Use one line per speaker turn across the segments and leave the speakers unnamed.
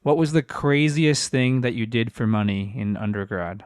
What was the craziest thing that you did for money in undergrad?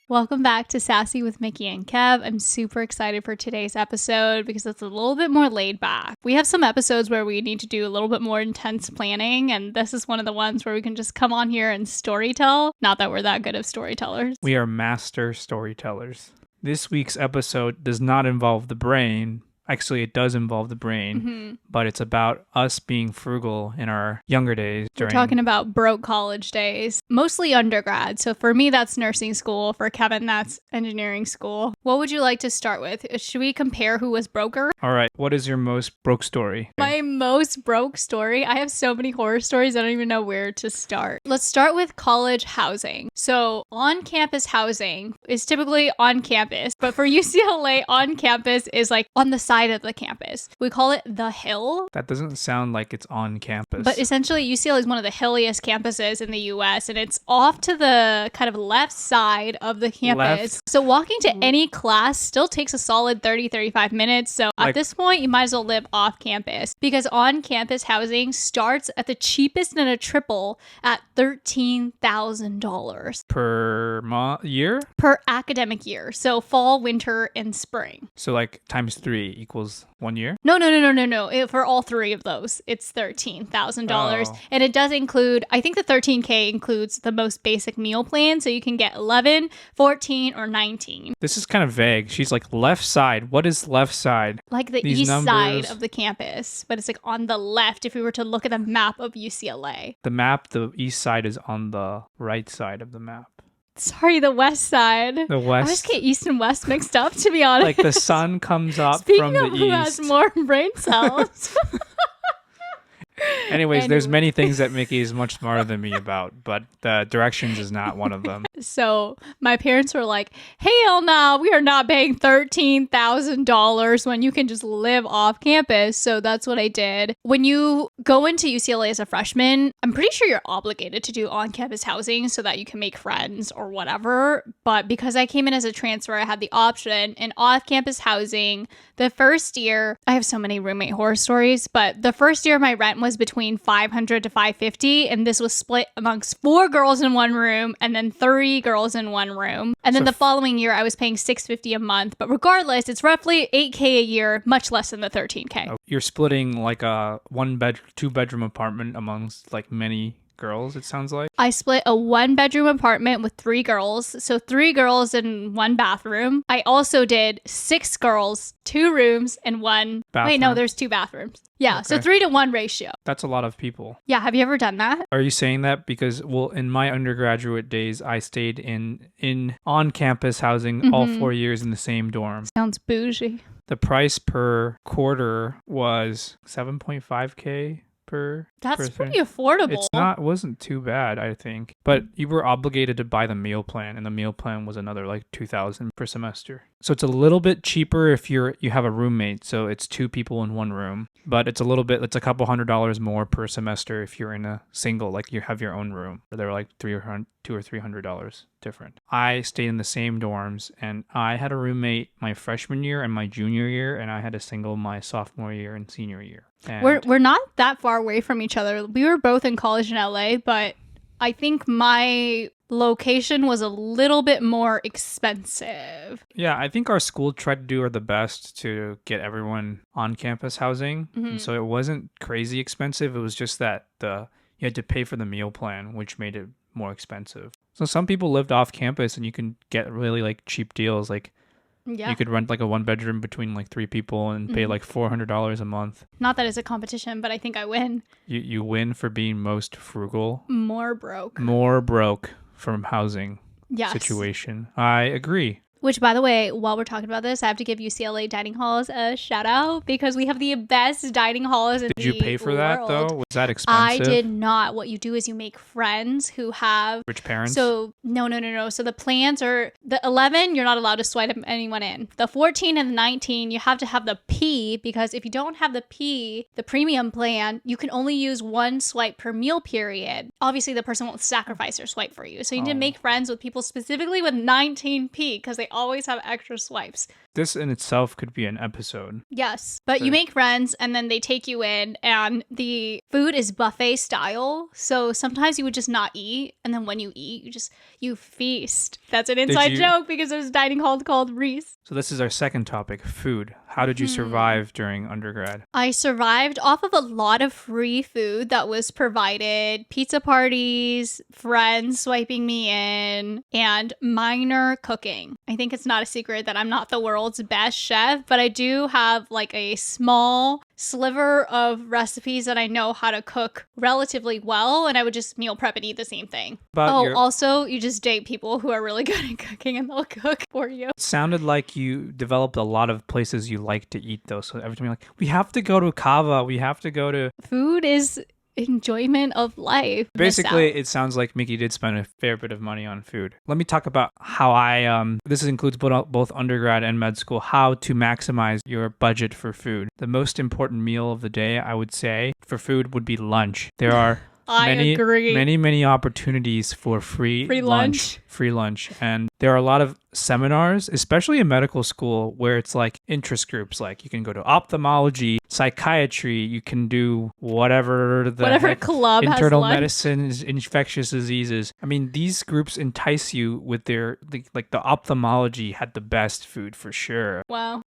Welcome back to Sassy with Miki and Kev. I'm super excited for today's episode because it's a little bit more laid back. We have some episodes where we need to do a little bit more intense planning, and this is one of the ones where we can just come on here and storytell. Not that we're that good of storytellers.
We are master storytellers. This week's episode does not involve the brain. Actually, it does involve the brain, but it's about us being frugal in our younger days.
We're talking about broke college days, mostly undergrad. So for me, that's nursing school. For Kevin, that's engineering school. What would you like to start with? Should we compare who was broker?
All right. What is your most broke story?
My most broke story? I have so many horror stories, I don't even know where to start. Let's start with college housing. So on-campus housing is typically on campus, but for UCLA, on campus is like on the side of the campus. We call it the Hill.
That doesn't sound like it's on campus.
But essentially, UCLA is one of the hilliest campuses in the US, and it's off to the kind of left side of the campus. So walking to any class still takes a solid 30-35 minutes. So at this point, you might as well live off campus because on-campus housing starts at the cheapest in a triple at $13,000
per year?
Per academic year. So fall, winter, and spring.
So like times 3 equals 1 year?
No. For all three of those, it's $13,000.
Oh.
And it does include, I think the $13K includes the most basic meal plan. So you can get 11, 14, or 19.
This is kind of vague. She's like left side. What is left side?
Like the east side of the campus. But it's like on the left if we were to look at the map of UCLA.
The map, the east side is on the right side of the map.
Sorry, the west side.
The west.
I always get east and west mixed up, to be honest.
Like the sun comes up
Speaking
from the
of
east.
who has more brain cells.
Anyways, there's many things that Miki is much smarter than me about, but the directions is not one of them.
So my parents were like, hell no, we are not paying $13,000 when you can just live off campus. So that's what I did. When you go into UCLA as a freshman, I'm pretty sure you're obligated to do on-campus housing so that you can make friends or whatever. But because I came in as a transfer, I had the option. And off-campus housing, the first year, I have so many roommate horror stories, but the first year my rent was between $500 to $550, and this was split amongst 4 girls in one room and then 3 girls in one room. And then the following year I was paying $650 a month, but regardless, it's roughly $8K a year, much less than the $13K.
You're splitting like a 2-bedroom apartment amongst like many girls, it sounds like.
I split a 1-bedroom apartment with 3 girls. So 3 girls in 1 bathroom. I also did 6 girls, 2 rooms, and 1 bathroom. Wait, no, there's 2 bathrooms. Yeah, okay. So 3-to-1 ratio.
That's a lot of people.
Yeah, have you ever done that?
Are you saying that because, well, in my undergraduate days, I stayed in on-campus housing all 4 years in the same dorm.
Sounds bougie.
The price per quarter was $7.5K.
That's pretty affordable.
It wasn't too bad, I think. But you were obligated to buy the meal plan, and the meal plan was another like $2,000 per semester. So it's a little bit cheaper if you have a roommate, so it's 2 people in 1 room. But it's a couple $100 more per semester if you're in a single, like you have your own room. They're like $200 or $300 different. I stayed in the same dorms, and I had a roommate my freshman year and my junior year, and I had a single my sophomore year and senior year. And
we're not that far away from each other. We were both in college in LA, but I think my location was a little bit more expensive.
Yeah, I think our school tried to do the best to get everyone on campus housing. And so it wasn't crazy expensive. It was just that you had to pay for the meal plan, which made it more expensive. So some people lived off campus and you can get really like cheap deals. Like you could rent like a 1-bedroom between like 3 people and pay like $400 a month.
Not that it's a competition, but I think I win.
You win for being most frugal.
More broke
From housing situation. I agree.
Which, by the way, while we're talking about this, I have to give UCLA dining halls a shout out because we have the best dining halls in the world.
Did you pay for that, though? Was that expensive?
I did not. What you do is you make friends who have...
rich parents?
So, no. So the plans are... The 11, you're not allowed to swipe anyone in. The 14 and the 19, you have to have the P because if you don't have the P, the premium plan, you can only use 1 swipe per meal period. Obviously, the person won't sacrifice their swipe for you. So you need to make friends with people specifically with 19P because they always have extra swipes.
This in itself could be an episode.
Yes, but you make friends and then they take you in and the food is buffet style. So sometimes you would just not eat. And then when you eat, you feast. That's an inside joke because there's a dining hall called Reese.
So this is our second topic, food. How did you survive during undergrad?
I survived off of a lot of free food that was provided, pizza parties, friends swiping me in, and minor cooking. I think it's not a secret that I'm not the world's best chef, but I do have like a small sliver of recipes that I know how to cook relatively well, and I would just meal prep and eat the same thing. Also, you just date people who are really good at cooking and they'll cook for you.
It sounded like you developed a lot of places you like to eat, though. So every time you're like, we have to go to Kava, we have to go to...
Food is enjoyment of life.
Basically, it sounds like Miki did spend a fair bit of money on food. Let me talk about how this includes both undergrad and med school, how to maximize your budget for food. The most important meal of the day, I would say, for food would be lunch. There are many opportunities for free lunch. And there are a lot of seminars, especially in medical school, where it's like interest groups. Like you can go to ophthalmology, psychiatry, you can do whatever
club
internal
has
medicine, infectious diseases. I mean, these groups entice you with their like the ophthalmology had the best food for sure.
Wow.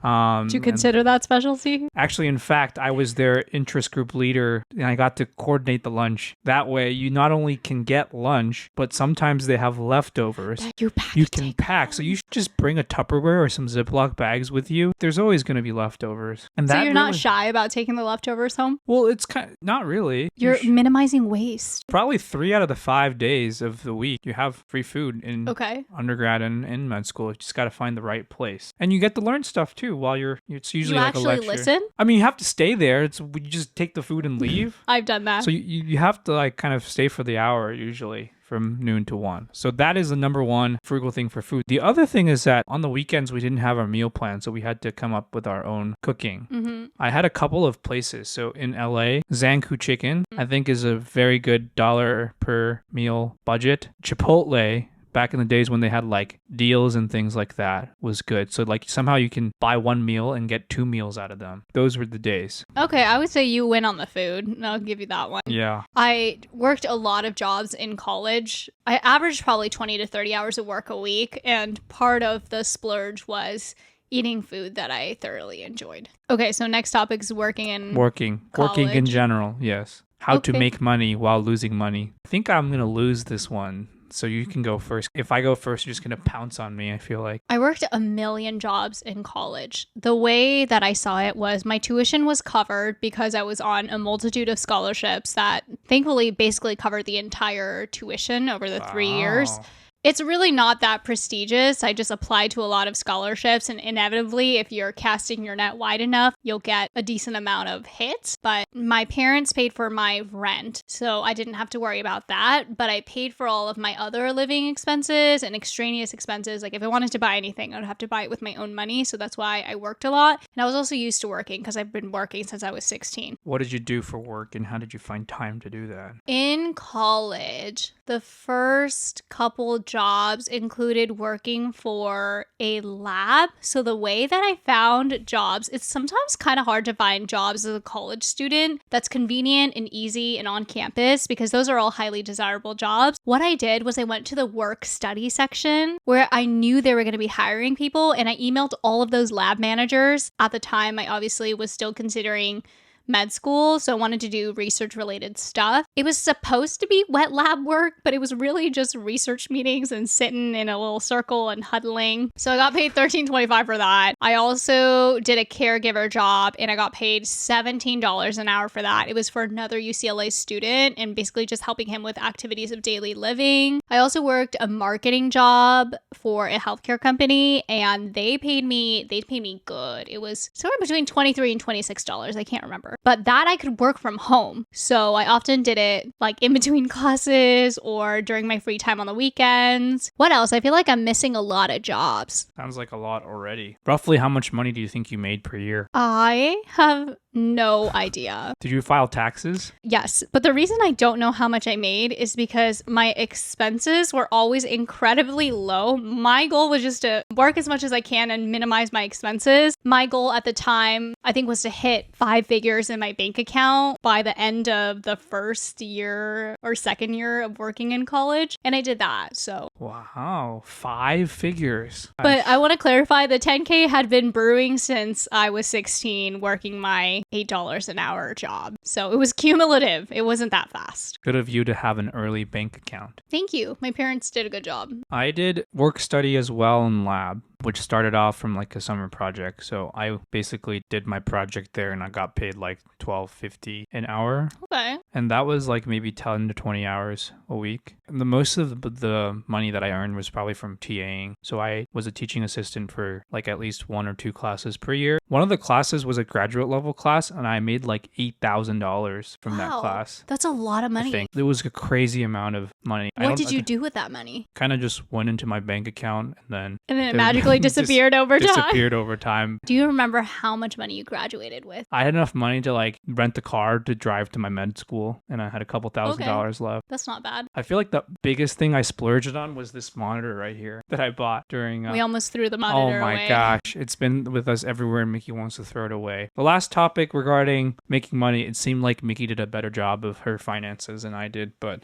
Do you consider that specialty?
Actually, in fact, I was their interest group leader and I got to coordinate the lunch. That way, you not only can get lunch, but sometimes they have leftovers.
You
can pack. So you should just bring a Tupperware or some Ziploc bags with you. There's always going to be leftovers. And
so you're not shy about taking the leftovers home?
Well, it's kind of, not really.
You're minimizing waste.
Probably 3 out of the 5 days of the week, you have free food in undergrad and in med school. You just got to find the right place. And you get to learn stuff too while it's usually like a lecture.
You actually listen?
I mean, you have to stay there. You just take the food and leave.
I've done that.
So you have to like kind of stay for the hour usually. From noon to 1. So that is the number one frugal thing for food. The other thing is that on the weekends, we didn't have our meal plan, so we had to come up with our own cooking. Mm-hmm. I had a couple of places. So in LA, Zanku Chicken, I think is a very good $1 per meal budget. Chipotle, back in the days when they had like deals and things like that, was good. So like somehow you can buy one meal and get 2 meals out of them. Those were the days.
Okay, I would say you win on the food. I'll give you that one.
Yeah.
I worked a lot of jobs in college. I averaged probably 20 to 30 hours of work a week. And part of the splurge was eating food that I thoroughly enjoyed. Okay, so next topic is working in
general, yes. How to make money while losing money. I think I'm going to lose this one. So you can go first. If I go first, you're just going to pounce on me, I feel like.
I worked a million jobs in college. The way that I saw it was my tuition was covered because I was on a multitude of scholarships that thankfully basically covered the entire tuition over the 3 years. It's really not that prestigious. I just applied to a lot of scholarships, and inevitably, if you're casting your net wide enough, you'll get a decent amount of hits. But my parents paid for my rent, so I didn't have to worry about that. But I paid for all of my other living expenses and extraneous expenses. Like if I wanted to buy anything, I would have to buy it with my own money. So that's why I worked a lot. And I was also used to working because I've been working since I was 16.
What did you do for work, and how did you find time to do that?
In college, the first couple jobs included working for a lab. So the way that I found jobs, it's sometimes kind of hard to find jobs as a college student that's convenient and easy and on campus because those are all highly desirable jobs. What I did was I went to the work study section where I knew they were going to be hiring people, and I emailed all of those lab managers. At the time, I obviously was still considering med school, so I wanted to do research related stuff. It was supposed to be wet lab work, but it was really just research meetings and sitting in a little circle and huddling. So I got paid $13.25 for that. I also did a caregiver job and I got paid $17 an hour for that. It was for another UCLA student and basically just helping him with activities of daily living. I also worked a marketing job for a healthcare company, and they paid me good. It was somewhere between $23 and $26. I can't remember. But that I could work from home. So I often did it like in between classes or during my free time on the weekends. What else? I feel like I'm missing a lot of jobs.
Sounds like a lot already. Roughly how much money do you think you made per year?
I have no idea.
Did you file taxes?
Yes, but the reason I don't know how much I made is because my expenses were always incredibly low. My goal was just to work as much as I can and minimize my expenses. My goal at the time, I think, was to hit 5 figures in my bank account by the end of the first year or second year of working in college, and I did that. So
wow, 5 figures.
But I want to clarify, the 10K had been brewing since I was 16, working my $8 an hour job. So it was cumulative. It wasn't that fast.
Good of you to have an early bank account.
Thank you. My parents did a good job.
I did work study as well in lab, which started off from like a summer project. So I basically did my project there and I got paid like $12.50 an hour.
Okay.
And that was like maybe 10 to 20 hours a week. And the most of the money that I earned was probably from TAing. So I was a teaching assistant for like at least 1 or 2 classes per year. One of the classes was a graduate level class and I made like $8,000 from that class.
That's a lot of money.
I think it was a crazy amount of money.
What did you do with that money?
Kind of just went into my bank account and then
it magically disappeared over time.
Disappeared over time.
Do you remember how much money you graduated with?
I had enough money to like rent a car to drive to my med school, and I had a couple $1,000s left.
That's not bad.
I feel like the biggest thing I splurged on was this monitor right here that I bought during.
We almost threw the monitor away.
Oh my gosh, it's been with us everywhere, and Miki wants to throw it away. The last topic regarding making money, it seemed like Miki did a better job of her finances than I did, but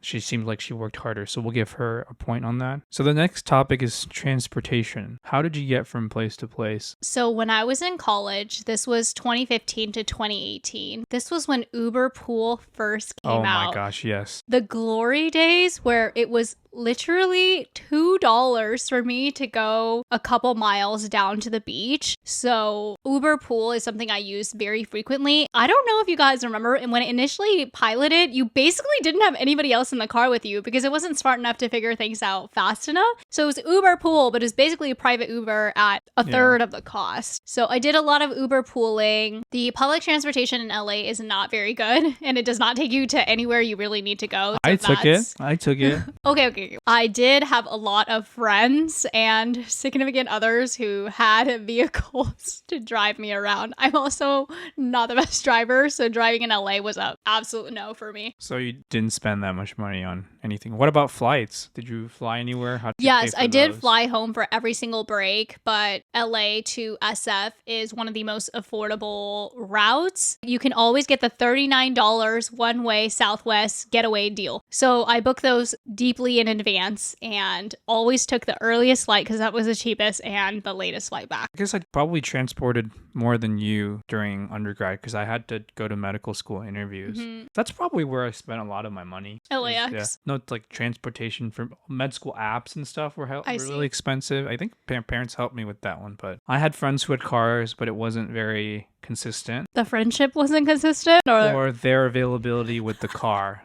she seemed like she worked harder, so we'll give her a point on that. So the next topic is transportation. How did you get from place to place?
So when I was in college, this was 2015 to 2018. This was when Uber Pool first came out.
Oh my gosh, yes.
The glory days where it was literally $2 for me to go a couple miles down to the beach. So Uber Pool is something I use very frequently. I don't know if you guys remember, and when it initially piloted, you basically didn't have anybody else in the car with you because it wasn't smart enough to figure things out fast enough. So it was Uber Pool, but it was basically a private Uber at a third of the cost. So I did a lot of Uber pooling. The public transportation in LA is not very good, and it does not take you to anywhere you really need to go. So
I took it.
Okay. I did have a lot of friends and significant others who had vehicles to drive me around. I'm also not the best driver, so driving in LA was an absolute no for me.
So you didn't spend that much money on anything. What about flights? Did you fly anywhere? How did you pay for
I did
those?
fly home for every single break, but LA to SF is one of the most affordable routes. You can always get the $39 one-way Southwest getaway deal. So I booked those deeply in advance and always took the earliest flight because that was the cheapest and the latest flight back.
I guess I probably transported more than you during undergrad because I had to go to medical school interviews.
Mm-hmm.
That's probably where I spent a lot of my money.
LAX.
Yeah. No, it's like transportation for med school apps and stuff were really expensive. I think parents helped me with that one, but I had friends who had cars, but it wasn't very consistent.
The friendship wasn't consistent?
Or their availability with the car.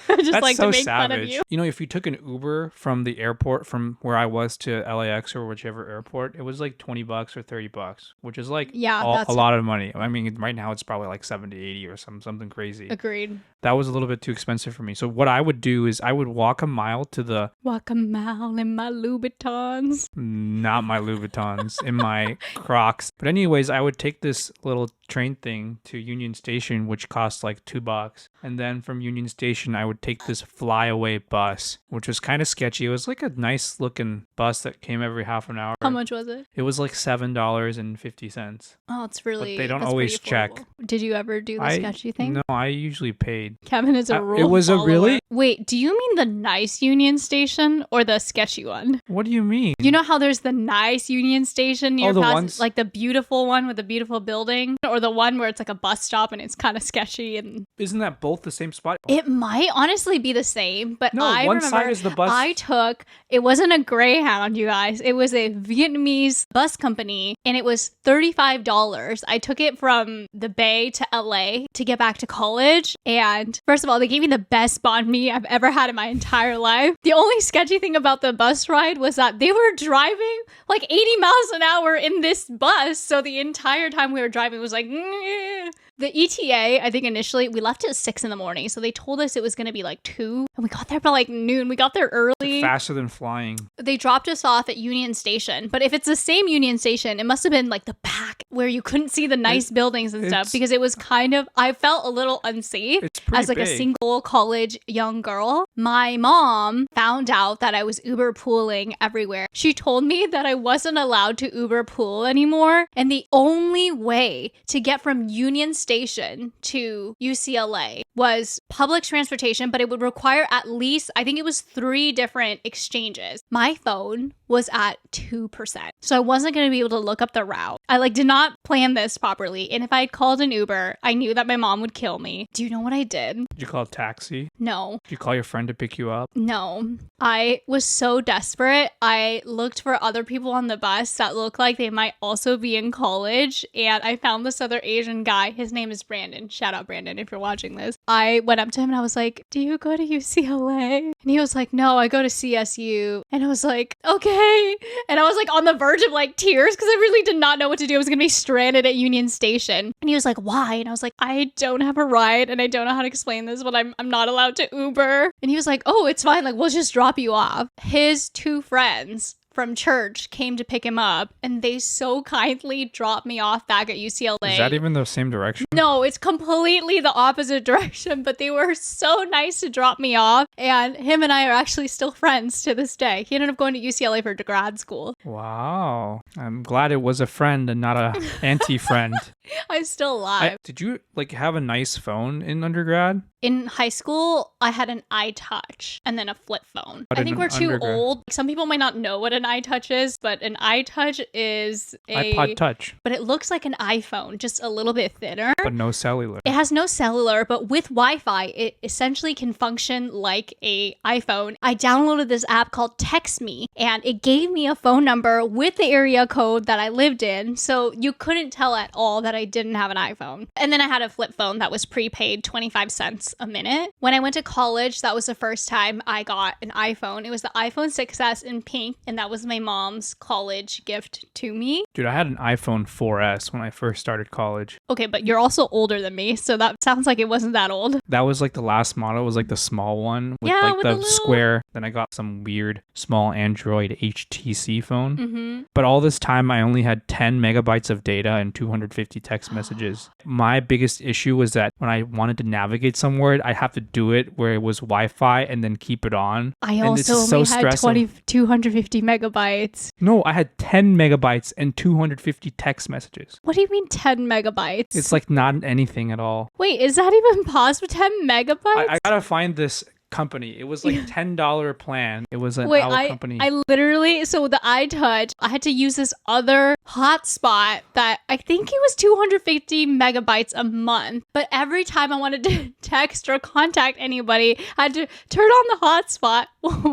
Just
That's
like
so
to make
savage.
fun of you.
You know, if you took an Uber from the airport, from where I was to LAX or whichever airport, it was like $20 or $30, which is like a lot of money. I mean, right now it's probably like 70, 80 or something crazy.
Agreed.
That was a little bit too expensive for me. So what I would do is I would walk a mile
in my Louboutins.
Not my Louboutins, in my Crocs. But anyways, I would take this little train thing to Union Station, which cost like $2. And then from Union Station, I would take this flyaway bus, which was kind of sketchy. It was like a nice looking bus that came every half an hour.
How much was it?
It was like $7.50.
Oh, it's really.
But they don't always check.
Did you ever do the sketchy thing?
No, I usually paid.
Kevin is a rule
It was
follower.
a really.
Wait, do you mean the nice Union Station or the sketchy one?
What do you mean?
You know how there's the nice Union Station near like the beautiful one with the beautiful building, or the one where it's like a bus stop and it's kind of sketchy and.
Isn't that both the same spot?
It might honestly be the same, but
no,
I
one
remember
side is the bus.
it wasn't a Greyhound, you guys. It was a Vietnamese bus company and it was $35. I took it from the Bay to LA to get back to college. And first of all, they gave me the best banh mi I've ever had in my entire life. The only sketchy thing about the bus ride was that they were driving like 80 miles an hour in this bus. So the entire time we were driving was like, the ETA, I think initially we left at 6 6 in the morning. So they told us it was going to be like 2 and we got there by like noon. We got there early.
Faster than flying.
They dropped us off at Union Station. But if it's the same Union Station, it must have been like the back where you couldn't see the nice buildings and stuff, because it was kind of, I felt a little unsafe as like
big.
a single college young girl. My mom found out that I was Uber pooling everywhere. She told me that I wasn't allowed to Uber pool anymore. And the only way to get from Union Station to UCLA was public transportation, but it would require at least, I think it was 3 different exchanges. My phone was at 2%. So I wasn't going to be able to look up the route. I like did not plan this properly. And if I had called an Uber, I knew that my mom would kill me. Do you know what I did?
Did you call a taxi?
No.
Did you call your friend to pick you up?
No. I was so desperate. I looked for other people on the bus that looked like they might also be in college. And I found this other Asian guy. His name is Brandon. Shout out, Brandon, if you're watching this. I went up to him and I was like, do you go to UCLA? And he was like, no, I go to CSU. And I was like, okay. And I was like on the verge of like tears because I really did not know what to do. I was going to be stranded at Union Station. And he was like, why? And I was like, I don't have a ride and I don't know how to explain this, but I'm not allowed to Uber. And he was like, oh, it's fine. Like, we'll just drop you off. His 2 friends from church came to pick him up, and they so kindly dropped me off back at UCLA.
Is that even the same direction?
No, it's completely the opposite direction, but they were so nice to drop me off, and him and I are actually still friends to this day. He ended up going to UCLA for grad school.
Wow. I'm glad it was a friend and not a anti-friend.
I'm still alive.
Did you like have a nice phone in undergrad?
In high school, I had an iTouch and then a flip phone. I think we're too old. Some people might not know what an iTouch is, but an iTouch is
iPod Touch.
But it looks like an iPhone, just a little bit thinner.
But no cellular.
It has no cellular, but with Wi-Fi, it essentially can function like a iPhone. I downloaded this app called Text Me, and it gave me a phone number with the area code that I lived in, so you couldn't tell at all that I didn't have an iPhone. And then I had a flip phone that was prepaid 25 cents a minute. When I went to college, that was the first time I got an iPhone. It was the iPhone 6S in pink, and that was my mom's college gift to me.
Dude, I had an iPhone 4S when I first started college.
Okay, but you're also older than me, so that sounds like it wasn't that old.
That was like the last model. It was like the small one with
with
the
little
square. Then I got some weird small Android HTC phone.
Mm-hmm.
But all this time, I only had 10 megabytes of data and 250 text messages. My biggest issue was that when I wanted to navigate somewhere, I'd have to do it where it was Wi-Fi and then keep it on.
I also only had 250 megabytes.
No, I had 10 megabytes and 250 text messages.
What do you mean 10 megabytes?
It's like not anything at all.
Wait, is that even possible? 10 megabytes?
I gotta find this company. It was like $10 plan. It was an company.
I literally, so the iTouch, I had to use this other hotspot that I think it was 250 megabytes a month. But every time I wanted to text or contact anybody, I had to turn on the hotspot,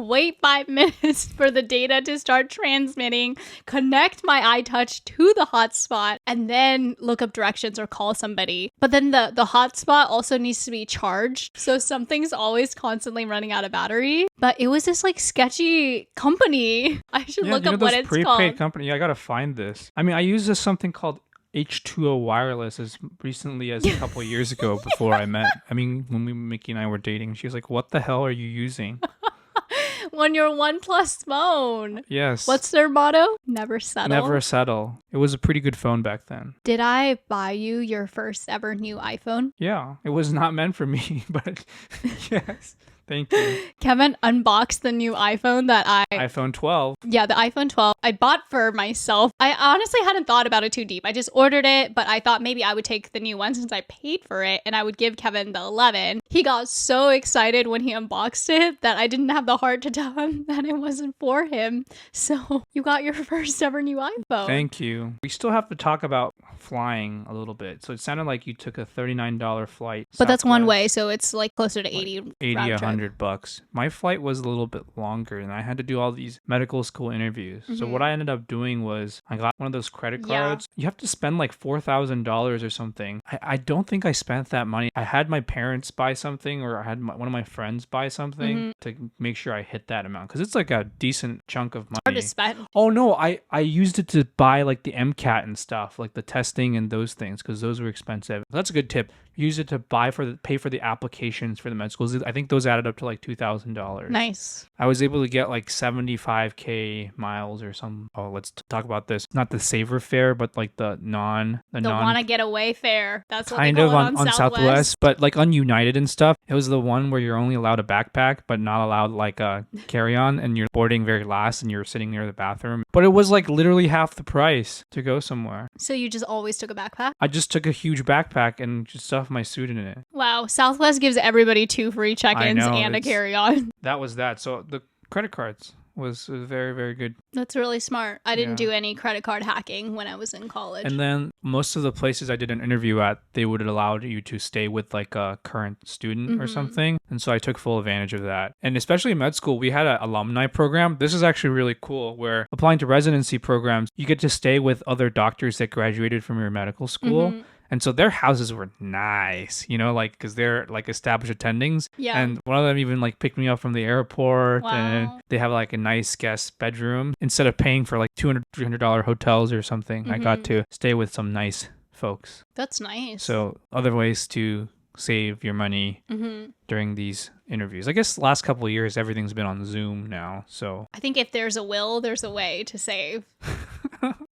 wait 5 minutes for the data to start transmitting, connect my iTouch to the hotspot, and then look up directions or call somebody. But then the hotspot also needs to be charged. So something's always constantly running out of battery. But it was this like sketchy company. I should look up what it's
prepaid
called.
Company. Yeah, I gotta find this. I mean, I used something called H2O Wireless as recently as a couple of years ago before I met. I mean, when Miki and I were dating, she was like, "What the hell are you using?"
On your OnePlus phone.
Yes.
What's their motto? Never settle.
Never settle. It was a pretty good phone back then.
Did I buy you your first ever new iPhone?
Yeah, it was not meant for me, but yes. Thank you.
Kevin unboxed the new iPhone that
iPhone 12.
Yeah, the iPhone 12 I bought for myself. I honestly hadn't thought about it too deep. I just ordered it, but I thought maybe I would take the new one since I paid for it and I would give Kevin the 11. He got so excited when he unboxed it that I didn't have the heart to tell him that it wasn't for him. So you got your first ever new iPhone.
Thank you. We still have to talk about flying a little bit. So it sounded like you took a $39 flight.
But that's one way, so it's like closer to 80
$100. My flight was a little bit longer and I had to do all these medical school interviews. So what I ended up doing was I got one of those credit cards. You have to spend like $4,000 or something. I don't think I spent that money. I had my parents buy something or I had one of my friends buy something to make sure I hit that amount because it's like a decent chunk of money.
Hard to spend.
Oh no, I used it to buy like the MCAT and stuff, like the testing and those things because those were expensive. That's a good tip. used it to pay for the applications for the med schools. I think those added up to like $2,000.
Nice.
I was able to get like 75K miles or some. Oh, let's talk about this. Not the saver fare, but like the
wanna get away fare. That's what
kind
they
of
call it on
Southwest, but like on United and stuff. It was the one where you're only allowed a backpack, but not allowed like a carry-on, and you're boarding very last, and you're sitting near the bathroom. But it was like literally half the price to go somewhere.
So you just always took a backpack?
I just took a huge backpack and just stuffed my suit in it.
Wow, Southwest gives everybody 2 free check-ins and a carry-on.
That was that. So the credit cards was very, very good.
That's really smart. I didn't do any credit card hacking when I was in college.
And then most of the places I did an interview at, they would allow you to stay with like a current student or something. And so I took full advantage of that. And especially in med school, we had an alumni program. This is actually really cool, where applying to residency programs, you get to stay with other doctors that graduated from your medical school. And so their houses were nice, you know, like, because they're like established attendings.
Yeah.
And one of them even like picked me up from the airport. Wow. And they have like a nice guest bedroom. Instead of paying for like $200, $300 hotels or something, I got to stay with some nice folks.
That's nice.
So other ways to save your money during these interviews. I guess the last couple of years, everything's been on Zoom now. So
I think if there's a will, there's a way to save.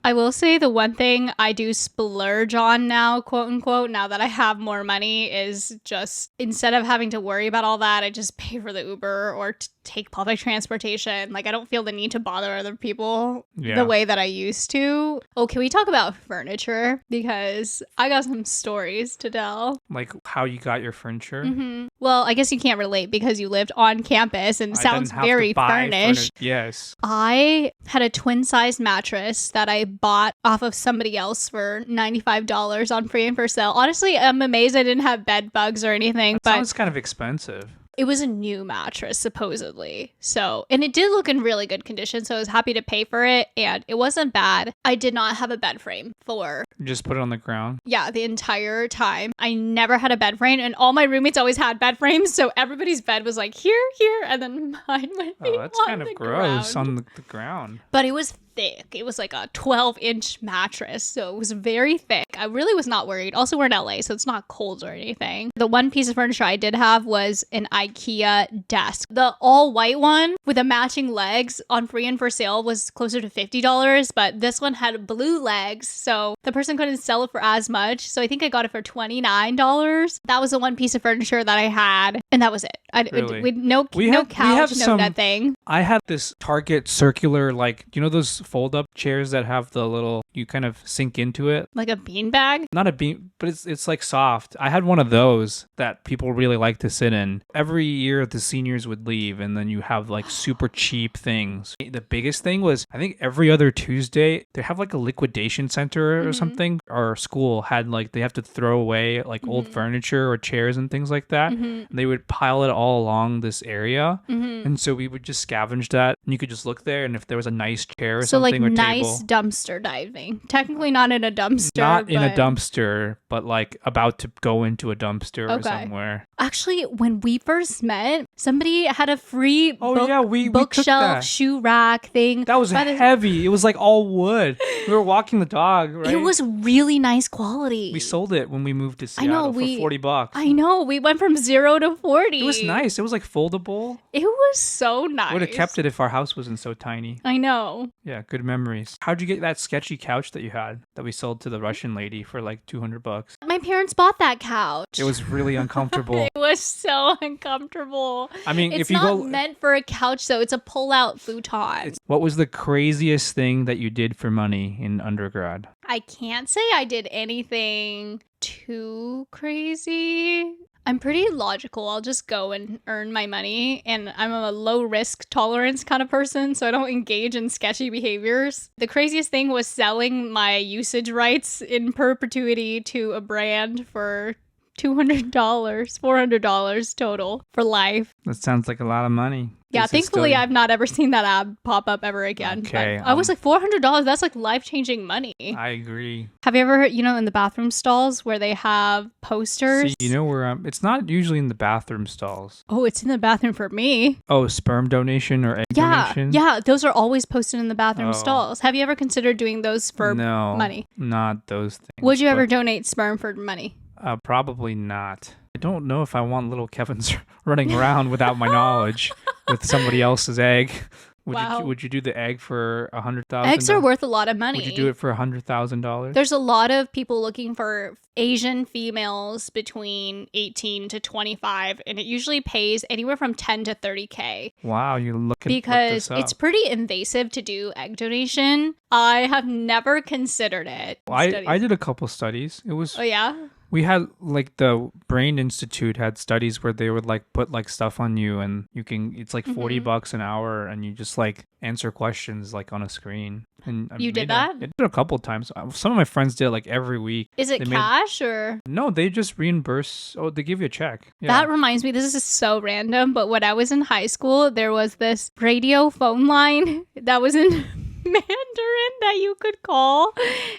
I will say the one thing I do splurge on now, quote unquote, now that I have more money, is just instead of having to worry about all that, I just pay for the Uber or take public transportation. Like, I don't feel the need to bother other people the way that I used to. Oh, can we talk about furniture? Because I got some stories to tell.
Like how you got your furniture?
Well, I guess you can't relate because you lived on campus and sounds very furnished.
Yes.
I had a twin-size mattress that I bought off of somebody else for $95 on free and for sale. Honestly, I'm amazed I didn't have bed bugs or anything.
That sounds kind of expensive.
It was a new mattress, supposedly. So, and it did look in really good condition, so I was happy to pay for it, and it wasn't bad. I did not have a bed frame for...
You just put it on the ground?
Yeah, the entire time. I never had a bed frame, and all my roommates always had bed frames, so everybody's bed was like here, and then mine would be
that's kind of gross ground. On the ground.
But it was thick. It was like a 12-inch mattress, so it was very thick. I really was not worried. Also, we're in LA, so it's not cold or anything. The one piece of furniture I did have was an IKEA desk. The all-white one with the matching legs on free and for sale was closer to $50, but this one had blue legs, so the person couldn't sell it for as much, so I think I got it for $29. That was the one piece of furniture that I had, and that was it.
Really?
No couch, no nothing.
I had this Target circular, like, you know those fold-up chairs that have the little, you kind of sink into it?
Like a beanbag?
Not a bean, but it's like soft. I had one of those that people really like to sit in. Every year the seniors would leave, and then you have like super cheap things. The biggest thing was, I think every other Tuesday, they have like a liquidation center or something. Our school had like, they have to throw away like old furniture or chairs and things like that. And they would pile it all along this area. And so we would just scavenge that, and you could just look there, and if there was a nice chair or something or
nice
table.
Dumpster diving. Technically not in a dumpster.
Not in a dumpster, but like about to go into a dumpster or somewhere.
Actually, when we first met, somebody had a free
bookshelf
shoe rack thing.
That was heavy. It was like all wood. We were walking the dog, right?
It was really nice quality.
We sold it when we moved to Seattle for $40.
I know. We went from 0 to 40.
It was nice. It was like foldable.
It was so nice.
Would have kept it if our house wasn't so tiny.
I know.
Yeah, good memories. How'd you get that sketchy couch that you had that we sold to the Russian lady for like $200?
My parents bought that couch.
It was really uncomfortable.
It was so uncomfortable.
I mean,
it's
if you
not meant for a couch, though. It's a pull-out futon.
What was the craziest thing that you did for money in undergrad?
I can't say I did anything too crazy. I'm pretty logical. I'll just go and earn my money, and I'm a low risk tolerance kind of person, so I don't engage in sketchy behaviors. The craziest thing was selling my usage rights in perpetuity to a brand for $200, $400 total for life.
That sounds like a lot of money.
Yeah, thankfully I've not ever seen that ad pop up ever again. Okay. I was like, $400, that's like life-changing money.
I agree.
Have you ever, in the bathroom stalls where they have posters?
See, where it's not usually in the bathroom stalls.
Oh, it's in the bathroom for me.
Oh, sperm donation or egg donation?
Yeah, those are always posted in the bathroom stalls. Have you ever considered doing those for money?
Not those things.
Would you ever donate sperm for money?
Probably not. I don't know if I want little Kevin's running around without my knowledge with somebody else's egg.
Wow.
Would you do the egg for $100,000?
Eggs are worth a lot of money.
Would you do it for $100,000?
There's a lot of people looking for Asian females between 18 to 25, and it usually pays anywhere from 10 to 30K.
Wow, you look
Because
this up.
it's pretty invasive to do egg donation. I have never considered it.
I did a couple studies. It was
Oh yeah?
we had like the Brain Institute had studies where they would like put like stuff on you and it's like $40 an hour and you just like answer questions like on a screen. And
You did that?
I did it a couple times. Some of my friends did it like every week.
Is it cash or?
No, they just reimburse. Oh, they give you a check. Yeah.
That reminds me, this is so random, but when I was in high school, there was this radio phone line that was in Mandarin that you could call,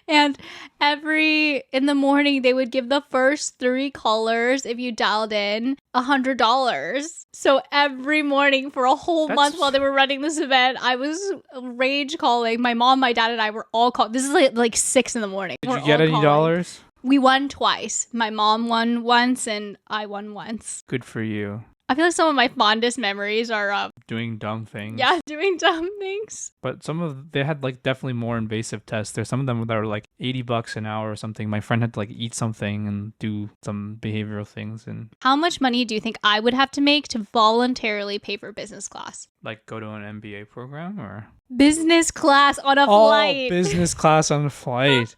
and in the morning they would give the first 3 callers, if you dialed in, $100. So every morning for a whole month while they were running this event, I was rage calling. My mom, my dad, and I were all called. This is like 6 in the morning.
Did you get any dollars?
We won twice. My mom won once and I won once.
Good for you.
I feel like some of my fondest memories are
doing dumb things.
Yeah, doing dumb things.
But they had like definitely more invasive tests. There's some of them that were like $80 an hour or something. My friend had to like eat something and do some behavioral things. And
how much money do you think I would have to make to voluntarily pay for business class?
Like go to an MBA program or
business class on a flight?
Oh, business class on a flight.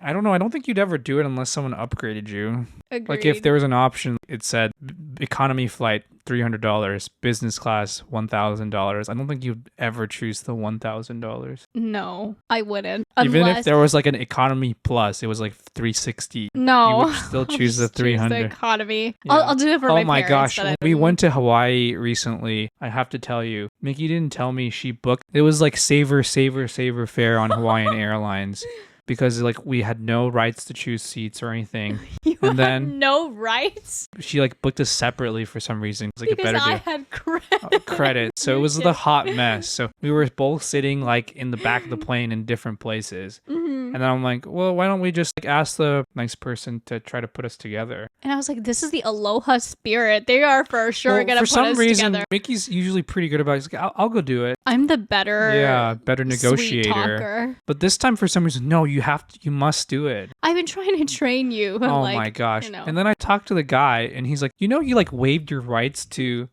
I don't know. I don't think you'd ever do it unless someone upgraded you.
Agreed.
Like if there was an option, it said economy flight $300, business class $1,000. I don't think you'd ever choose the $1,000.
No, I wouldn't.
Even if there was like an economy plus, it was like $360.
No,
you would still choose the $300.
The economy.
Yeah.
I'll do it for my parents.
Oh my gosh, we went to Hawaii recently. I have to tell you, Miki didn't tell me she booked. It was like saver fare on Hawaiian Airlines. Because like we had no rights to choose seats or anything.
And then no rights?
She like booked us separately for some reason. It was like
because
a better
I
deal.
had credit.
Credit. So it was the hot mess. So we were both sitting like in the back of the plane in different places. And then I'm like, well, why don't we just like ask the nice person to try to put us together?
And I was like, this is the aloha spirit. They are for sure going to put us together. For some reason,
Mickey's usually pretty good about it. He's like, I'll go do it.
I'm the better
negotiator.
Sweet talker.
But this time for some reason, no, you must do it.
I've been trying to train you.
Oh like, my gosh. And then I talked to the guy and he's like, you like waived your rights to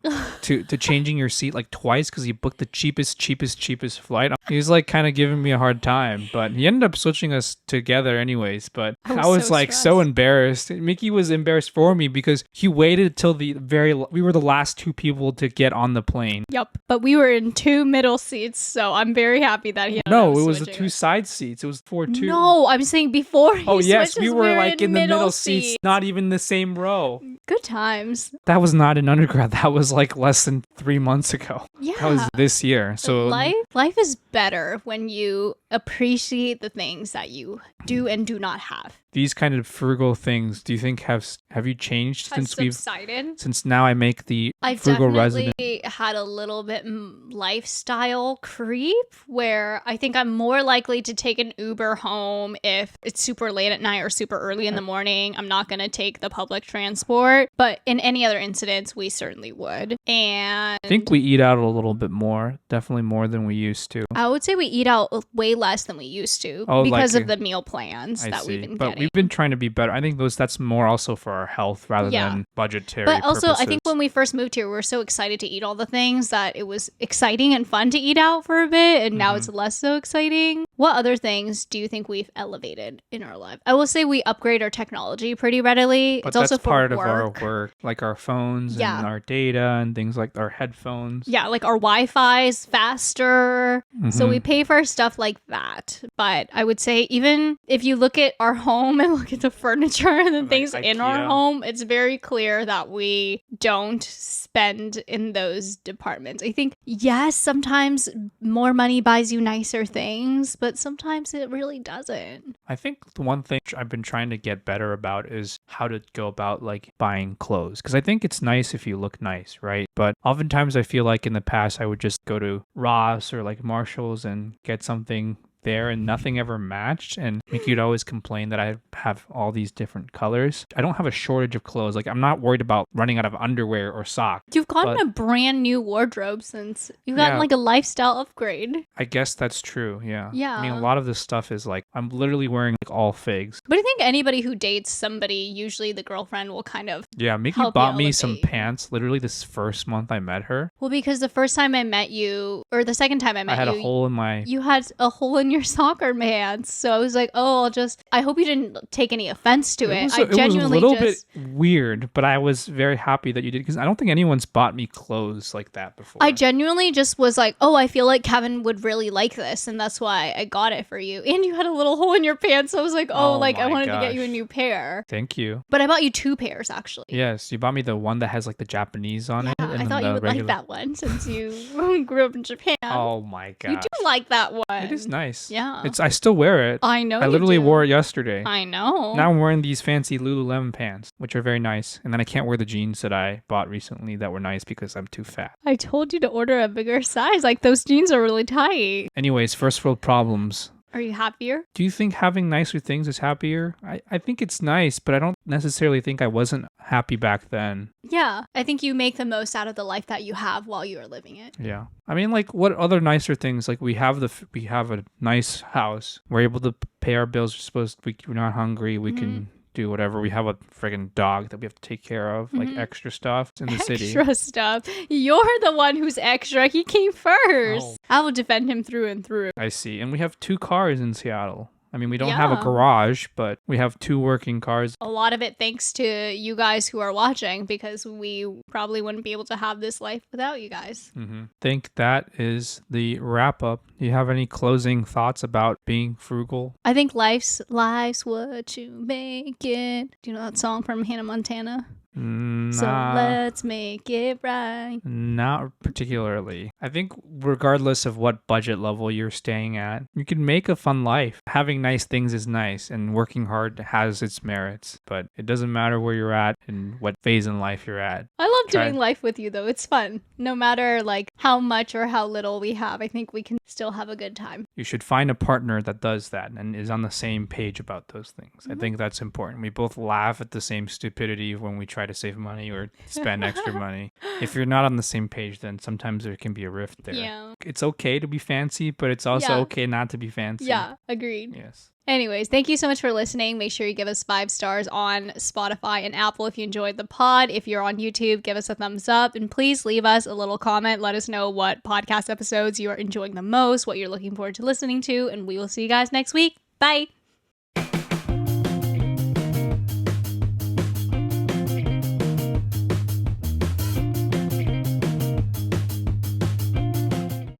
changing your seat like twice because you booked the cheapest flight. He was like kind of giving me a hard time, but he ended up switching us together anyways. But I was so like so embarrassed. Miki was embarrassed for me because he waited till we were the last 2 people to get on the plane.
Yep. But we were in 2 middle seats, so I'm very happy that he
No, it was the 2 side seats. It was 4-2.
No, I'm saying before he
yes, we were like in the middle
seats.
seats, not even the same row.
Good times.
That was not in undergrad. That was like less than 3 months ago.
Yeah.
That was this year. So
life is better when you appreciate the things that you do and do not have.
These kind of frugal things, do you think have you changed since now I make the frugal resident?
I've definitely had a little bit lifestyle creep where I think I'm more likely to take an Uber home if it's super late at night or super early in the morning. I'm not going to take the public transport, but in any other incidents, we certainly would. And
I think we eat out a little bit more, definitely more than we used to.
I would say we eat out way less than we used to because of the meal plans that we've been getting.
We've been trying to be better. I think that's more also for our health rather than budgetary
But also,
purposes.
I think when we first moved here, we were so excited to eat all the things that it was exciting and fun to eat out for a bit, and now it's less so exciting. What other things do you think we've elevated in our life? I will say we upgrade our technology pretty readily.
But
it's
that's
also
part
for
of our work, like our phones and our data and things like our headphones.
Yeah, like our Wi-Fi is faster. So we pay for stuff like that. But I would say even if you look at our home and look at the furniture and the things in our home, it's very clear that we don't spend in those departments. I think, yes, sometimes more money buys you nicer things, but sometimes it really doesn't.
I think the one thing I've been trying to get better about is how to go about like buying clothes. Because I think it's nice if you look nice, right? But oftentimes I feel like in the past I would just go to Ross or like Marshall's and get something there and nothing ever matched. And Miki would always complain that I have all these different colors. I don't have a shortage of clothes. Like, I'm not worried about running out of underwear or socks.
You've gotten a brand new wardrobe since you've gotten like a lifestyle upgrade.
I guess that's true. Yeah.
Yeah.
I mean, a lot of this stuff is like, I'm literally wearing like all figs.
But I think anybody who dates somebody, usually the girlfriend will kind of
Miki bought me some pants literally this first month I met her.
Well, because the first time I met you, or the second time I met you,
I had a hole in my...
You had a hole in your soccer pants. So I was like, oh, I hope you didn't take any offense to it.
It was a little bit weird, but I was very happy that you did, because I don't think anyone's bought me clothes like that before.
I genuinely just was like, oh, I feel like Kevin would really like this, and that's why I got it for you. And you had a little hole in your pants, so I was like, I wanted to get you a new pair.
Thank you.
But I bought you 2 pairs, actually.
Yes, you bought me the one that has like the Japanese on it. And
I thought you would like that one since you grew up in Japan.
Oh my god.
You do like that one.
It is nice.
Yeah.
I still wear it.
I know.
I literally wore it yesterday.
I know.
Now I'm wearing these fancy Lululemon pants, which are very nice. And then I can't wear the jeans that I bought recently that were nice because I'm too fat.
I told you to order a bigger size. Like, those jeans are really tight.
Anyways, first world problems.
Are you happier?
Do you think having nicer things is happier? I think it's nice, but I don't necessarily think I wasn't happy back then.
Yeah. I think you make the most out of the life that you have while you are living it.
Yeah. I mean, like, what other nicer things? Like, we have a nice house. We're able to pay our bills. We're not hungry. We can do whatever. We have a friggin' dog that we have to take care of, like extra stuff in the city.
Extra stuff. You're the one who's extra. He came first. Oh. I will defend him through and through.
I see. And we have 2 cars in Seattle. I mean, we don't have a garage, but we have 2 working cars.
A lot of it thanks to you guys who are watching, because we probably wouldn't be able to have this life without you guys.
I think that is the wrap up. Do you have any closing thoughts about being frugal?
I think life's what you make it. Do you know that song from Hannah Montana? So let's make it right.
Not particularly. I think regardless of what budget level you're staying at, you can make a fun life. Having nice things is nice, and working hard has its merits, but it doesn't matter where you're at and what phase in life you're at.
I love doing life with you, though. It's fun. No matter like how much or how little we have, I think we can still have a good time.
You should find a partner that does that and is on the same page about those things. I think that's important. We both laugh at the same stupidity when we try to save money or spend extra money. If you're not on the same page, then sometimes there can be a rift there.
Yeah.
It's okay to be fancy, but it's also okay not to be fancy.
Yeah, agreed.
Yes.
Anyways, thank you so much for listening. Make sure you give us 5 stars on Spotify and Apple if you enjoyed the pod. If you're on YouTube, give us a thumbs up, and please leave us a little comment. Let us know what podcast episodes you are enjoying the most, what you're looking forward to listening to, and we will see you guys next week. Bye.